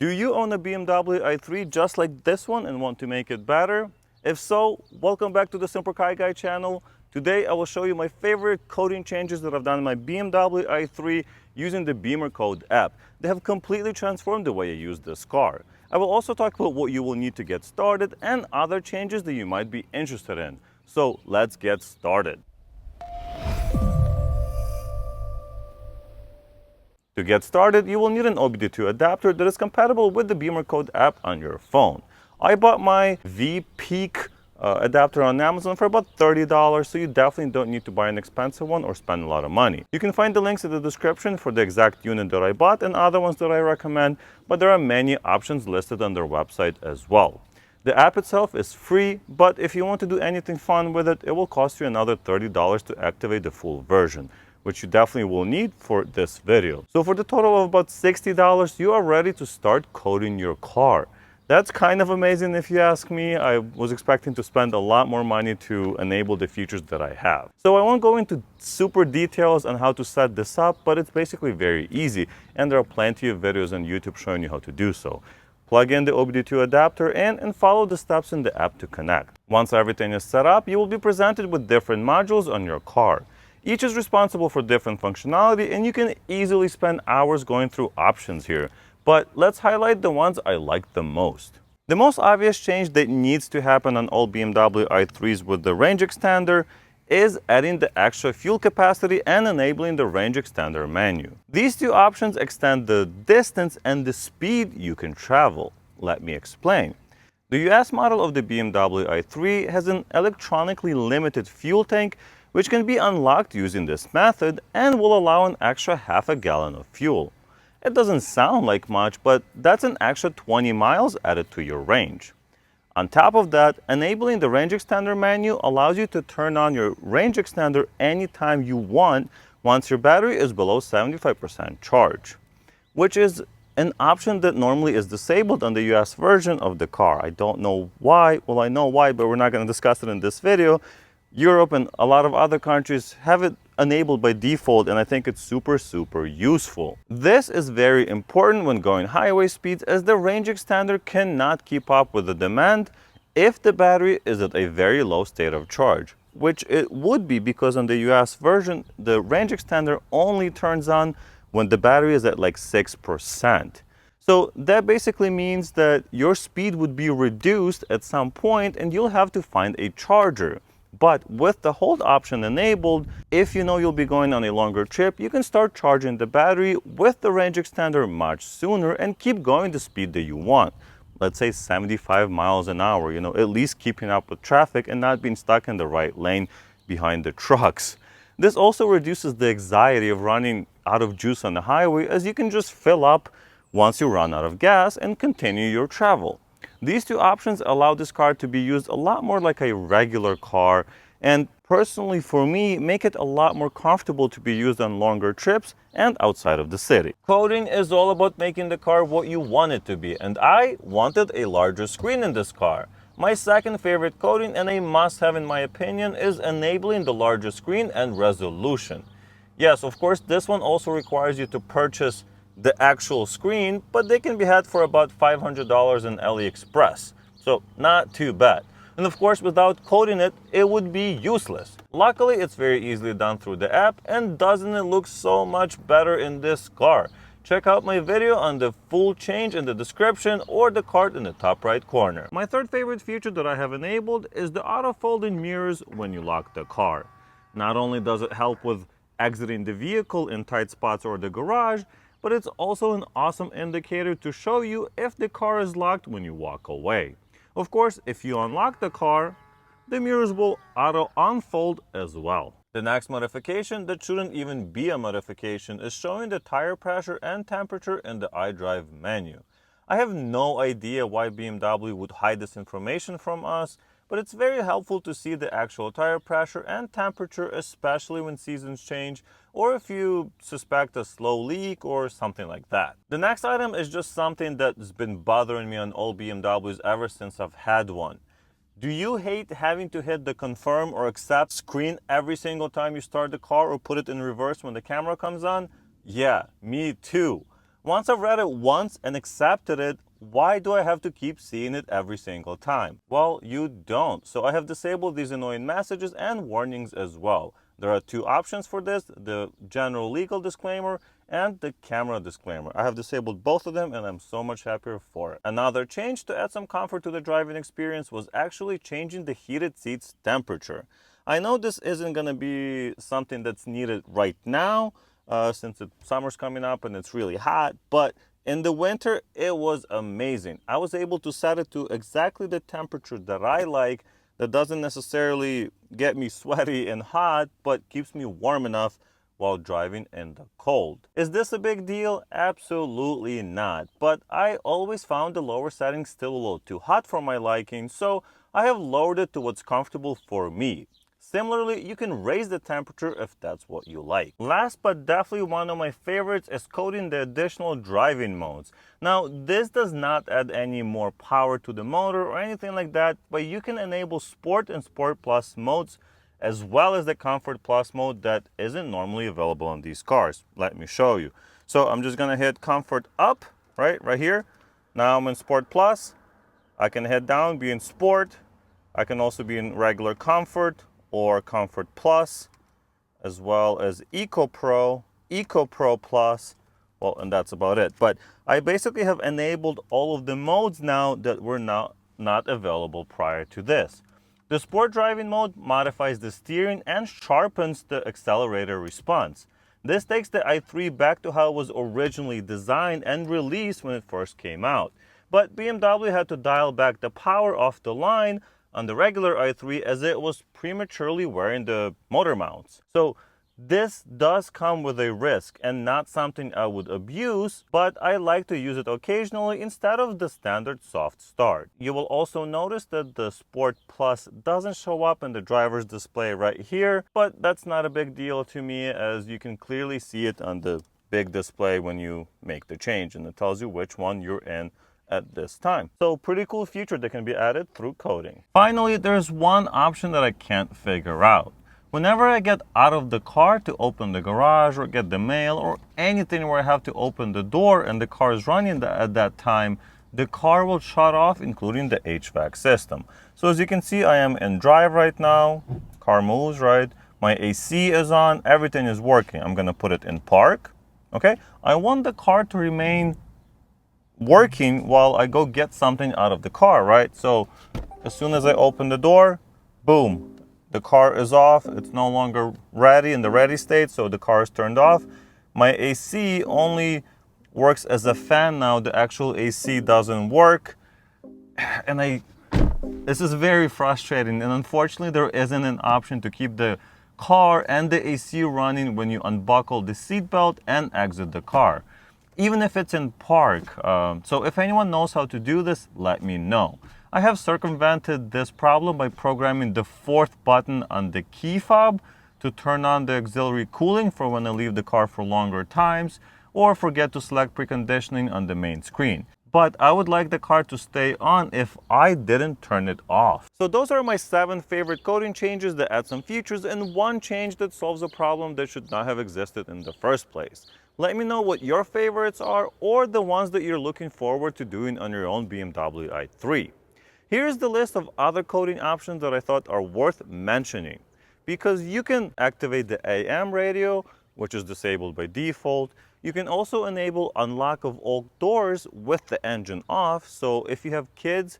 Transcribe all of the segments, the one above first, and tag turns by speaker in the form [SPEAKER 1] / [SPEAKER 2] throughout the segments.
[SPEAKER 1] Do you own a BMW i3 just like this one and want to make it better? If so, welcome back to the Simple Car Guy channel. Today I will show you my favorite coding changes that I've done in my BMW i3 using the BimmerCode app. They have completely transformed the way I use this car. I will also talk about what you will need to get started and other changes that you might be interested in. So let's get started. To get started, you will need an OBD2 adapter that is compatible with the BimmerCode app on your phone. I bought my V-Peak adapter on Amazon for about $30, so you definitely don't need to buy an expensive one or spend a lot of money. You can find the links in the description for the exact unit that I bought and other ones that I recommend, but there are many options listed on their website as well. The app itself is free, but if you want to do anything fun with it, it will cost you another $30 to activate the full version, which you definitely will need for this video. So for the total of about $60, you are ready to start coding your car. That's kind of amazing if you ask me. I was expecting to spend a lot more money to enable the features that I have. So I won't go into super details on how to set this up, but it's basically very easy. And there are plenty of videos on YouTube showing you how to do so. Plug in the OBD2 adapter and follow the steps in the app to connect. Once everything is set up, you will be presented with different modules on your car. Each is responsible for different functionality, and you can easily spend hours going through options here. But let's highlight the ones I like the most. The most obvious change that needs to happen on all BMW i3s with the range extender is adding the extra fuel capacity and enabling the range extender menu. These two options extend the distance and the speed you can travel. Let me explain. The US model of the BMW i3 has an electronically limited fuel tank, which can be unlocked using this method and will allow an extra half a gallon of fuel. It doesn't sound like much, but that's an extra 20 miles added to your range. On top of that, enabling the range extender menu allows you to turn on your range extender anytime you want once your battery is below 75% charge, which is an option that normally is disabled on the US version of the car. I don't know why. Well, I know why, but we're not going to discuss it in this video. Europe and a lot of other countries have it enabled by default, and I think it's super useful. This is very important when going highway speeds, as the range extender cannot keep up with the demand if the battery is at a very low state of charge, which it would be because on the US version, the range extender only turns on when the battery is at like 6%. So that basically means that your speed would be reduced at some point and you'll have to find a charger. But with the hold option enabled, if you know you'll be going on a longer trip, you can start charging the battery with the range extender much sooner and keep going the speed that you want. Let's say 75 miles an hour, at least keeping up with traffic and not being stuck in the right lane behind the trucks. This also reduces the anxiety of running out of juice on the highway, as you can just fill up once you run out of gas and continue your travel. These two options allow this car to be used a lot more like a regular car, and personally for me, make it a lot more comfortable to be used on longer trips and outside of the city. Coding is all about making the car what you want it to be, and I wanted a larger screen in this car. My second favorite coding, and a must-have in my opinion, is enabling the larger screen and resolution. Yes, of course, this one also requires you to purchase the actual screen, but they can be had for about $500 in AliExpress, so not too bad. And of course, without coding it, it would be useless. Luckily, it's very easily done through the app, and doesn't it look so much better in this car? Check out my video on the full change in the description or the card in the top right corner. My third favorite feature that I have enabled is the auto folding mirrors when you lock the car. Not only does it help with exiting the vehicle in tight spots or the garage, but it's also an awesome indicator to show you if the car is locked when you walk away. Of course, if you unlock the car, the mirrors will auto unfold as well. The next modification, that shouldn't even be a modification, is showing the tire pressure and temperature in the iDrive menu. I have no idea why BMW would hide this information from us, but it's very helpful to see the actual tire pressure and temperature, especially when seasons change or if you suspect a slow leak or something like that. The next item is just something that's been bothering me on all BMWs ever since I've had one. Do you hate having to hit the confirm or accept screen every single time you start the car or put it in reverse when the camera comes on? Yeah, me too. Once I've read it once and accepted it, why do I have to keep seeing it every single time? Well, you don't. So I have disabled these annoying messages and warnings as well. There are two options for this, the general legal disclaimer and the camera disclaimer. I have disabled both of them and I'm so much happier for it. Another change to add some comfort to the driving experience was actually changing the heated seats temperature. I know this isn't going to be something that's needed right now, since summer's coming up and it's really hot, but in the winter it was amazing. I was able to set it to exactly the temperature that I like, that doesn't necessarily get me sweaty and hot, but keeps me warm enough while driving in the cold. Is this a big deal? Absolutely not, but I always found the lower settings still a little too hot for my liking, so I have lowered it to what's comfortable for me. Similarly, you can raise the temperature if that's what you like. Last but definitely one of my favorites is coding the additional driving modes. Now, this does not add any more power to the motor or anything like that, but you can enable Sport and Sport Plus modes as well as the Comfort Plus mode that isn't normally available on these cars. Let me show you. So I'm just gonna hit Comfort up, right here. Now I'm in Sport Plus. I can head down, be in Sport. I can also be in regular Comfort or Comfort Plus, as well as Eco Pro Plus, well, and that's about it. But I basically have enabled all of the modes now that were not available prior to this. The Sport Driving mode modifies the steering and sharpens the accelerator response. This takes the i3 back to how it was originally designed and released when it first came out. But BMW had to dial back the power off the line on the regular i3 as it was prematurely wearing the motor mounts. So this does come with a risk and not something I would abuse, but I like to use it occasionally instead of the standard soft start. You will also notice that the Sport Plus doesn't show up in the driver's display right here, but that's not a big deal to me as you can clearly see it on the big display when you make the change, and it tells you which one you're in at this time. So pretty cool feature that can be added through coding. Finally, there's one option that I can't figure out. Whenever I get out of the car to open the garage or get the mail or anything where I have to open the door and the car is running at that time, the car will shut off, including the HVAC system. So as you can see, I am in drive right now. Car moves, right? My AC is on, everything is working. I'm gonna put it in park, okay? I want the car to remain working while I go get something out of the car, right? So as soon as I open the door, boom, the car is off. It's no longer ready in the ready state, so the car is turned off. My AC only works as a fan now. The actual AC doesn't work, and this is very frustrating, and unfortunately there isn't an option to keep the car and the AC running when you unbuckle the seatbelt and exit the car, even if it's in park. So if anyone knows how to do this, let me know. I have circumvented this problem by programming the fourth button on the key fob to turn on the auxiliary cooling for when I leave the car for longer times, or forget to select preconditioning on the main screen. But I would like the car to stay on if I didn't turn it off. So those are my 7 favorite coding changes that add some features and one change that solves a problem that should not have existed in the first place. Let me know what your favorites are or the ones that you're looking forward to doing on your own BMW i3. Here's the list of other coding options that I thought are worth mentioning, because you can activate the AM radio, which is disabled by default. You can also enable unlock of all doors with the engine off. So if you have kids,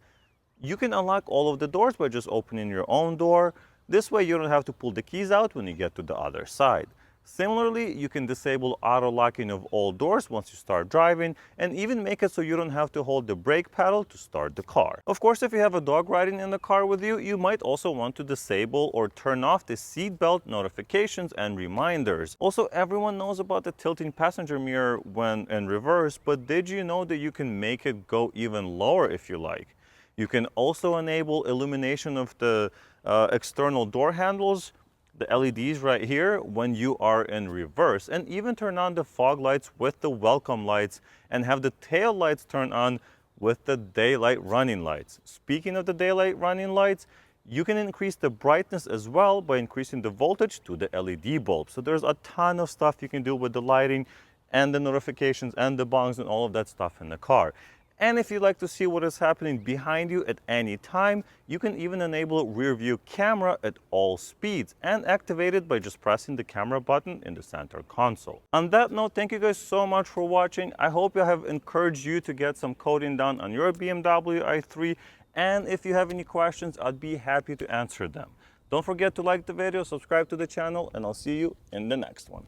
[SPEAKER 1] you can unlock all of the doors by just opening your own door. This way you don't have to pull the keys out when you get to the other side. Similarly, you can disable auto locking of all doors once you start driving, and even make it so you don't have to hold the brake pedal to start the car. Of course, if you have a dog riding in the car with you, you might also want to disable or turn off the seatbelt notifications and reminders. Also, everyone knows about the tilting passenger mirror when in reverse, but did you know that you can make it go even lower if you like? You can also enable illumination of the external door handles, the LEDs right here, when you are in reverse, and even turn on the fog lights with the welcome lights and have the tail lights turn on with the daylight running lights. Speaking of the daylight running lights, you can increase the brightness as well by increasing the voltage to the LED bulb. So there's a ton of stuff you can do with the lighting, and the notifications and the bongs and all of that stuff in the car. And if you'd like to see what is happening behind you at any time, you can even enable rear view camera at all speeds and activate it by just pressing the camera button in the center console. On that note, thank you guys so much for watching. I hope I have encouraged you to get some coding done on your BMW i3. And if you have any questions, I'd be happy to answer them. Don't forget to like the video, subscribe to the channel, and I'll see you in the next one.